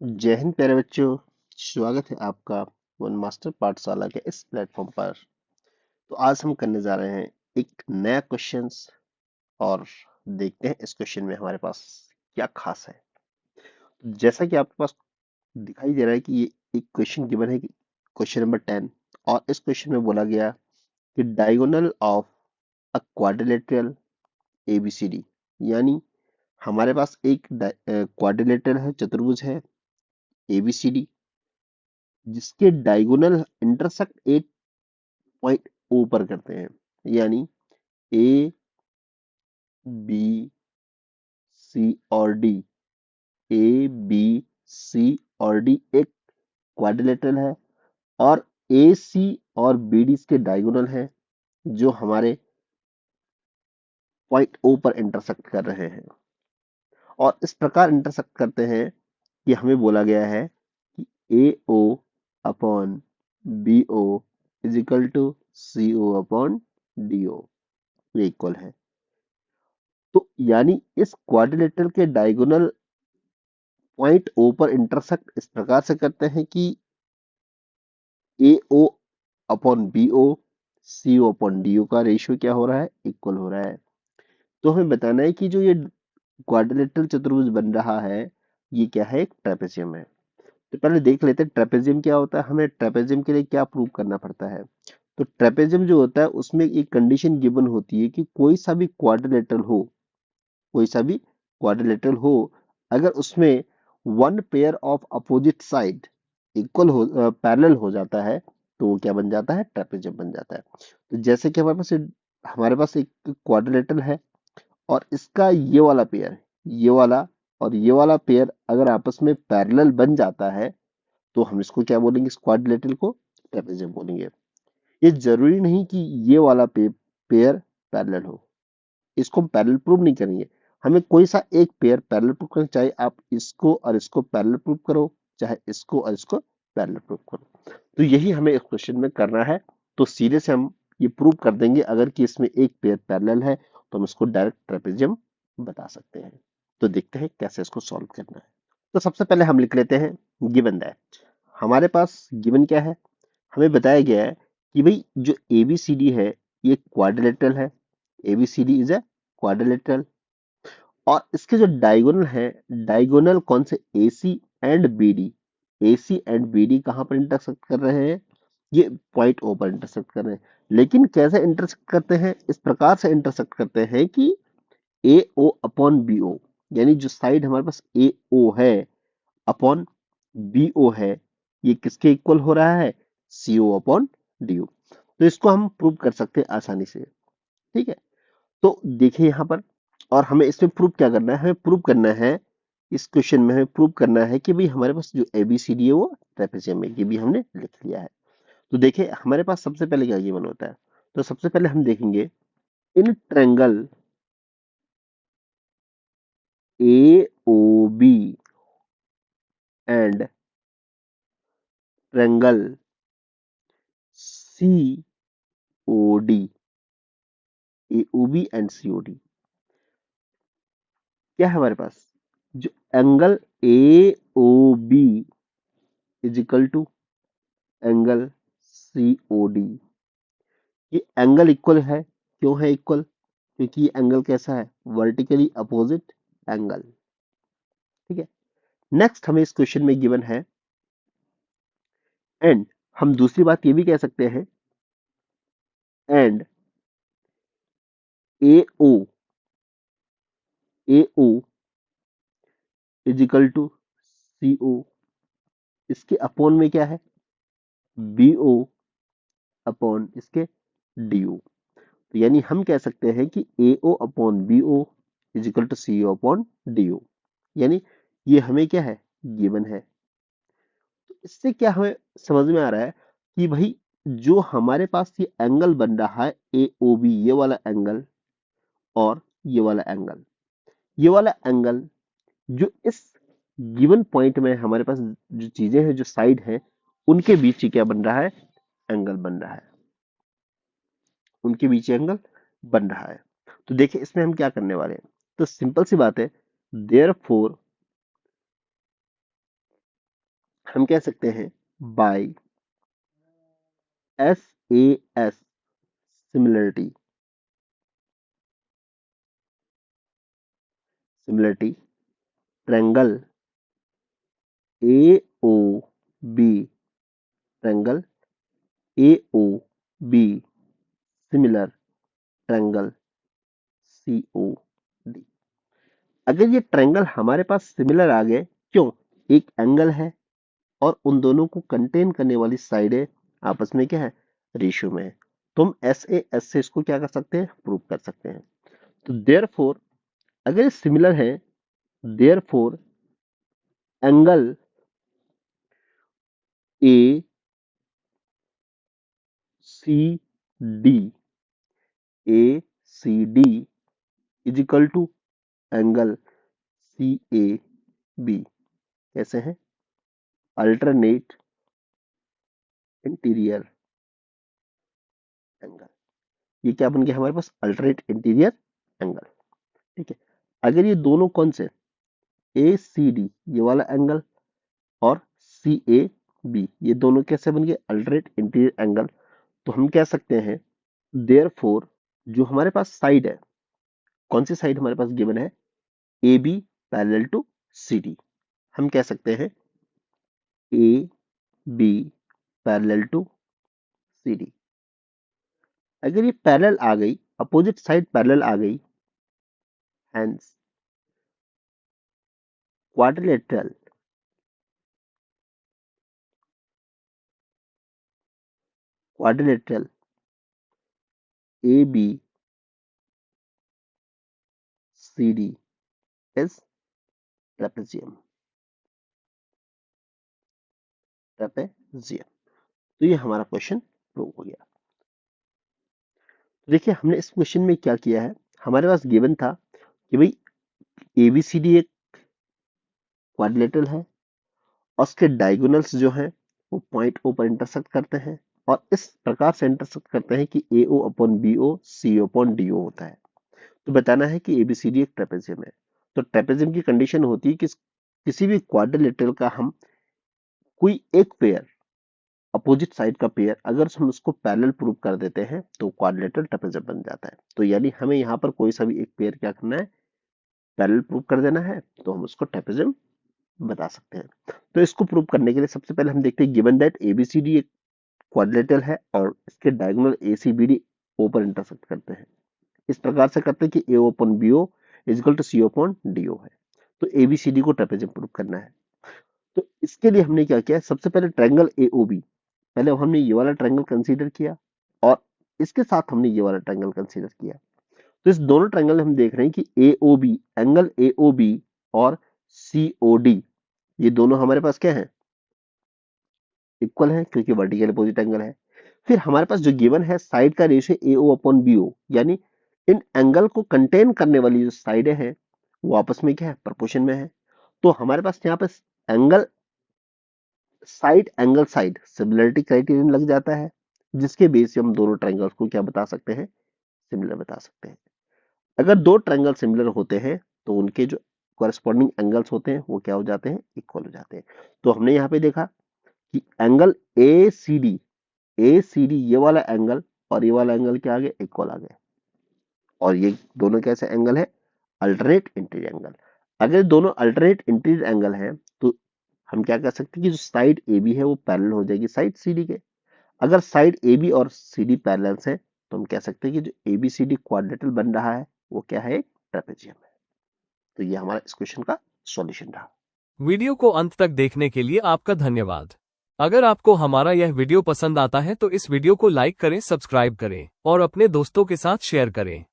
जय हिंद प्यारे बच्चों। स्वागत है आपका वन मास्टर पाठशाला के इस प्लेटफॉर्म पर। तो आज हम करने जा रहे हैं एक नया क्वेश्चंस और देखते हैं इस क्वेश्चन में हमारे पास क्या खास है। जैसा कि आपके पास दिखाई दे रहा है कि ये एक क्वेश्चन गिवन है, क्वेश्चन नंबर 10। और इस क्वेश्चन में बोला गया कि diagonal of a quadrilateral ABCD, यानी हमारे पास एक क्वाड्रिलेटरल है, चतुर्भुज है एबीसीडी, जिसके डायगोनल इंटरसेक्ट एक पॉइंट ओ पर करते हैं। यानी ए बी सी और डी, ए बी सी और डी एक क्वाड्रिलेटरल है और ए सी और बी डी इसके डायगोनल है, जो हमारे पॉइंट ओ पर इंटरसेक्ट कर रहे हैं। और इस प्रकार इंटरसेक्ट करते हैं कि हमें बोला गया है कि A O upon B O is equal to C O upon D O, ये इक्वल है। तो यानी इस क्वाड्रिलेटरल के डायगोनल पॉइंट ओ पर इंटरसेक्ट इस प्रकार से करते हैं कि A O upon B O C O upon D ओ का रेशियो क्या हो रहा है, इक्वल हो रहा है। तो हमें बताना है कि जो ये क्वाड्रिलेटरल चतुर्भुज बन रहा है, ये क्या है, एक ट्रेपेजियम है। तो पहले देख लेते हैं ट्रेपेजियम क्या होता है। हमें ट्रेपेजियम के लिए क्या प्रूव करना पड़ता है। तो ट्रेपेजियम जो होता है उसमें एक कंडीशन गिवन होती है कि कोई सा भी क्वाड्रिलेटरल हो, कोई सा भी क्वाड्रिलेटरल हो, अगर उसमें one pair of opposite side equal हो, पैरेलल हो जाता है, तो वो क्या बन जाता है, ट्रेपेजियम बन जाता है। तो जैसे कि हमारे पास एक क्वाड्रिलेटरल है और इसका ये वाला पेयर, ये वाला और ये वाला पेयर अगर आपस में पैरेलल बन जाता है, तो हम इसको क्या बोलेंगे, इस क्वाड्रिलेटरल को ट्रेपेजियम बोलेंगे। ये जरूरी नहीं कि ये वाला पेयर पैरेलल हो, इसको हम पैरेलल प्रूव नहीं करेंगे। हमें कोई सा एक पेयर पैरेलल प्रूव करें, चाहे आप इसको और इसको पैरेलल प्रूव करो, चाहे इसको और इसको पैरेलल प्रूव करो। तो यही हमें इस क्वेश्चन में करना है। तो सीधे से हम ये प्रूव कर देंगे, अगर कि इसमें एक पेयर पैरेलल है तो हम इसको डायरेक्ट ट्रेपेजियम बता सकते हैं। तो देखते हैं कैसे इसको सॉल्व करना है। तो सबसे पहले हम लिख लेते हैं गिवन दैट। हमारे पास गिवन क्या है, हमें बताया गया है कि भाई जो एबीसीडी है ये क्वाड्रिलेटरल है। ABCD is a quadrilateral. और इसके जो डायगोनल है, डायगोनल कौन से, AC and BD. AC and BD कहां पर इंटरसेक्ट कर रहे हैं, ये पॉइंट ओ पर इंटरसेक्ट कर रहे हैं। लेकिन कैसे इंटरसेक्ट करते हैं, इस प्रकार से इंटरसेक्ट करते हैं कि ए ओ अपॉन बी ओ, यानी जो साइड हमारे पास ए ओ है अपॉन बी ओ है, ये किसके इक्वल हो रहा है, सी ओ अपॉन डी ओ। तो इसको हम प्रूव कर सकते हैं आसानी से। ठीक है, तो देखिए यहाँ पर, और हमें इसमें प्रूव क्या करना है, हमें प्रूव करना है, इस क्वेश्चन में हमें प्रूव करना है कि भाई हमारे पास जो एबीसीडी है वो ट्रेपेजियम है। ये भी हमने लिख लिया है। तो देखिए हमारे पास सबसे पहले क्या गिवन होता है। तो सबसे पहले हम देखेंगे in triangle A O B and triangle C O D, A O B and C O D, क्या है हमारे पास, जो angle A O B is equal to angle C O D, ये एंगल इक्वल है। क्यों है इक्वल, क्योंकि ये एंगल कैसा है, वर्टिकली अपोजिट एंगल। ठीक है, नेक्स्ट हमें इस क्वेश्चन में गिवन है, एंड हम दूसरी बात ये भी कह सकते हैं, and A O, A O is equal to C O, इसके अपॉन में क्या है, बी ओ अपॉन इसके डी ओ। तो यानी हम कह सकते हैं कि A O upon B O is equal to C O upon D O. यानी ये हमें क्या है, गिवन है। तो इससे क्या हमें समझ में आ रहा है कि भाई जो हमारे पास ये एंगल बन रहा है ए ओ बी, ये वाला एंगल और ये वाला एंगल, ये वाला एंगल जो इस गिवन पॉइंट में हमारे पास जो चीजें हैं, जो साइड है, उनके बीच ही क्या बन रहा है, एंगल बन रहा है, उनके बीच एंगल बन रहा है। तो देखिए इसमें हम क्या करने वाले हैं। तो सिंपल सी बात है, देयरफॉर हम कह सकते हैं by SAS similarity triangle AOB triangle AOB similar triangle COD। अगर ये ट्रायंगल हमारे पास सिमिलर आ गए, क्यों? एक एंगल है और उन दोनों को कंटेन करने वाली साइडें आपस में क्या है, रेशियो में है, तो हम SAS से इसको क्या कर सकते हैं, प्रूव कर सकते हैं। तो देयरफॉर अगर ये सिमिलर है, therefore angle ACD is equal to angle CAB। कैसे है? Alternate interior angle. ये क्या बन गया हमारे पास? Alternate interior angle. ठीक है। अगर ये दोनों कौन से, ACD ये वाला एंगल और CAB ये दोनों कैसे बन गए? Alternate interior angle. तो हम कह सकते हैं देयरफॉर जो हमारे पास साइड है, कौन सी साइड हमारे पास गिवन है? AB parallel to CD। हम कह सकते हैं AB पैरेलल टू CD। अगर ये पैरेलल आ गई, अपोजिट साइड पैरेलल आ गई, hence quadrilateral AB CD is trapezium। तो ये हमारा क्वेश्चन प्रूव हो गया। देखिए हमने इस क्वेश्चन में क्या किया है, हमारे पास गिवन था कि भाई ABCD एक क्वाड्रिलेटरल है और उसके डायगोनल्स जो हैं वो पॉइंट O पर इंटरसेक्ट करते हैं और इस प्रकार से इंटरसेक्ट करते हैं कि AO upon BO CO upon DO होता है। तो बताना है कि ABCD एक ट्रेपेजियम है। तो ट्रेपेजियम की कंडीशन होती है कि किसी भी क्वाड्रिलेटरल का हम कोई एक पेयर, अपोजिट साइड का पेयर अगर हम उसको पैरेलल प्रूव कर देते हैं तो क्वाड्रिलेटरल ट्रेपेजियम बन जाता है। तो यानी हमें यहाँ पर कोई सा भी एक पेयर क्या करना है, पैरेलल प्रूव कर देना है, तो हम उसको ट्रेपेजियम बता सकते हैं। तो इसको प्रूव करने के लिए सबसे पहले हम देखते हैं गिवन दैट ABCD एक क्वाड्रिलेटरल है और इसके डायगोनल ACBD O पर इंटरसेक्ट करते हैं। इस प्रकार से करते हैं कि AO upon BO is equal to CO upon DO है। तो ABCD को ट्रेपेजियम प्रूव करना है। तो इसके लिए हमने क्या किया, सबसे पहले ट्रायंगल AOB, पहले हमने ये वाला ट्रायंगल कंसीडर किया और इसके साथ हमने ये वाला ट्रायंगल कंसीडर किया। तो इस दोनों ट्रायंगल में हम देख रहे हैं कि AOB, एंगल AOB और COD ये दोनों हमारे पास क्या है, इक्वल है, क्योंकि वर्टिकल अपोजिट एंगल है। फिर हमारे पास जो गिवन है साइड का रेशियो AO अपॉन BO, यानी इन एंगल को कंटेन करने वाली जो साइडें हैं वो आपस में क्या है, प्रोपोर्शन में है। तो हमारे पास यहाँ पे एंगल साइड सिमिलरिटी क्राइटेरियन लग जाता है, जिसके बेस से हम दोनों ट्रायंगल्स को क्या बता सकते हैं, सिमिलर बता सकते हैं। अगर दो ट्रायंगल सिमिलर होते हैं तो उनके जो कॉरेस्पॉन्डिंग एंगल्स होते हैं वो क्या हो जाते हैं, इक्वल हो जाते हैं। तो हमने यहाँ पे देखा कि एंगल ACD ये वाला एंगल और ये वाला एंगल क्या आ गया, इक्वल आ गया। और ये दोनों कैसे एंगल है, अल्टरनेट इंटीरियर एंगल। अगर दोनों अल्टरनेट इंटीरियर एंगल है तो हम क्या कर सकते हैं कि जो साइड AB है वो पैरेलल हो जाएगी साइड CD के। अगर साइड AB और CD पैरेलल है तो हम कह सकते हैं कि जो ABCD क्वाड्रिलेटरल बन रहा है वो क्या है, ट्रेपेजियम है। तो ये हमारा इस क्वेश्चन का सॉल्यूशन रहा। वीडियो को अंत तक देखने के लिए आपका धन्यवाद। अगर आपको हमारा यह वीडियो पसंद आता है तो इस वीडियो को लाइक करें, सब्सक्राइब करें और अपने दोस्तों के साथ शेयर करें।